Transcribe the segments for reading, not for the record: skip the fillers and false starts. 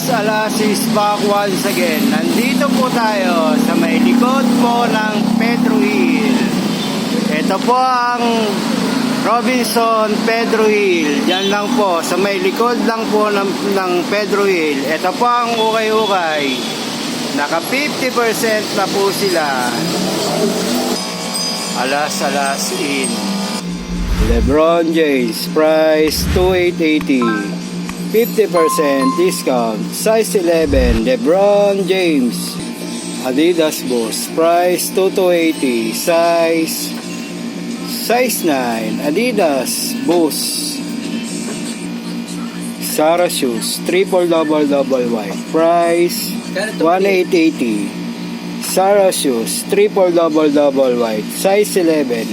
Alas is back once again. Nandito po tayo sa may likod po ng Pedro Hill. Ito po ang Robinson Pedro Hill. Yan lang po, sa may likod lang po ng Pedro Hill. Ito po ang ukay-ukay. Naka 50% na po sila. Alas in. LeBron James, price 2,880. 50% discount. Size 11, LeBron James. Adidas Boost, price 2,280. Size 9, Adidas Boost. Zara shoes, triple double white, price 1,880. Zara shoes, triple double white, size 11.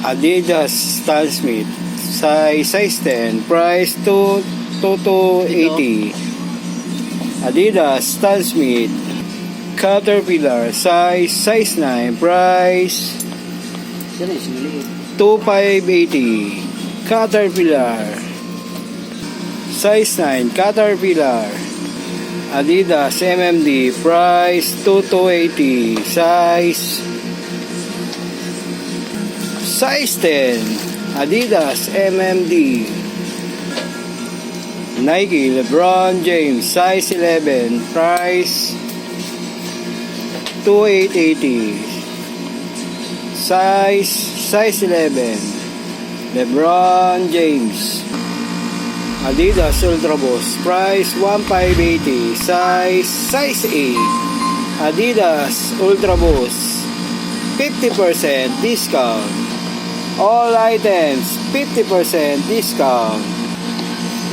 Adidas Stan Smith, size 10, price 2,280. Adidas Stan Smith Caterpillar, size 9, price 2,580. Caterpillar, size 9, Caterpillar. Adidas MMD, price 2,280. Size 10, Adidas MMD. Nike LeBron James, size 11, price 2,880. Size 11, LeBron James. Adidas Ultra Boost, price 1,580. Size 8, Adidas Ultra Boost, 50% discount. All items 50% discount.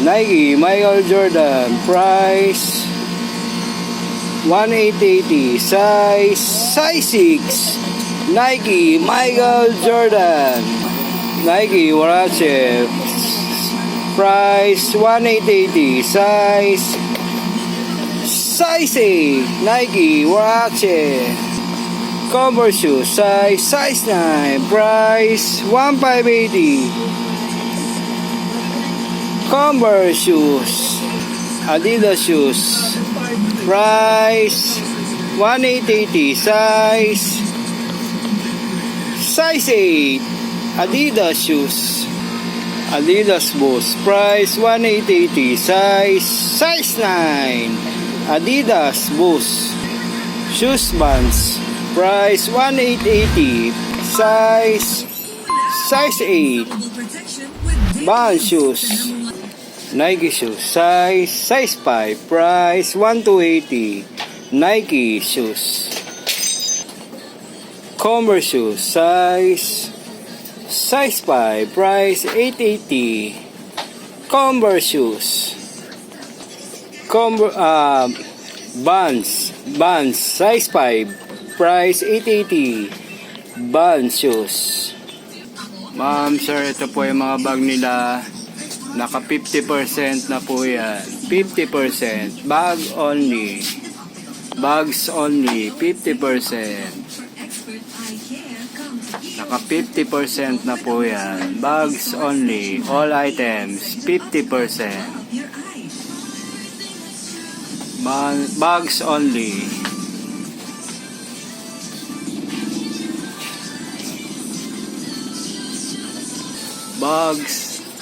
Nike Michael Jordan, price 1,880. Size 6, Nike Michael Jordan. Nike Warache, price 1,880. Size 8, Nike Warache. Converse shoes, size 9, price 1,580. Converse shoes, Adidas shoes, price 1,880. Size 8, Adidas shoes. Adidas Boost, price 1,880. Size 9, Adidas Boost. Shoes bands, price 1,880. Size 8, band shoes. Nike shoes, size 5, price 1,280. Nike shoes. Converse shoes, size 5, price 880. Converse shoes. Vans, size 5, price 880. Vans shoes. Ma'am, sir, ito po yung mga bag nila. Naka 50% na po yan. 50%. Bag only. Bags only. 50%. Naka 50% na po yan. Bags only. All items 50%. Bags only.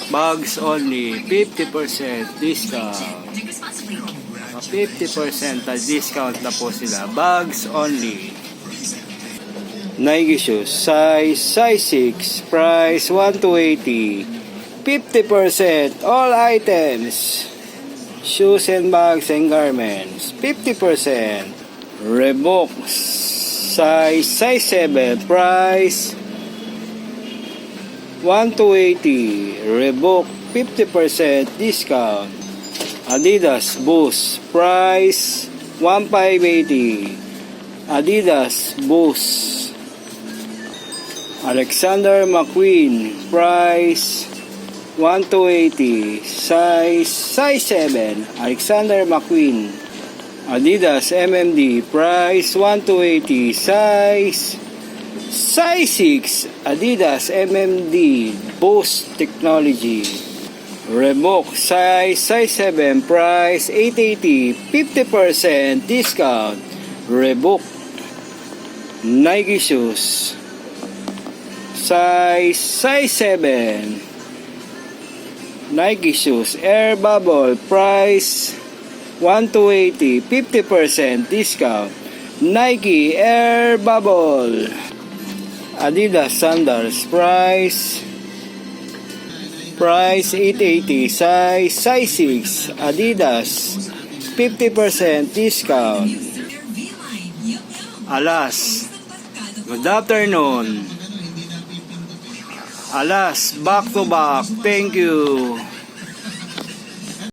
Bags only. 50% discount. 50% na discount na po sila. Bags only. Nike shoes, size 6, price 1,280. 50% all items. Shoes and bags and garments, 50%. Reebok, size 7, price 1,280. Reebok, 50% discount. Adidas Boost, price 1,580. Adidas Boost. Alexander McQueen, price 1,280. Size 7, Alexander McQueen. Adidas MMD, price 1,280. Size 6, Adidas MMD, Boost Technology. Reebok size 7, price 880, 50% discount. Reebok. Nike shoes, size 7, Nike shoes, Air Bubble, price 1280, 50% discount. Nike Air Bubble. Adidas sandals, price 880, size 6, Adidas, 50% discount. Alas, good afternoon. Alas, back to back. Thank you.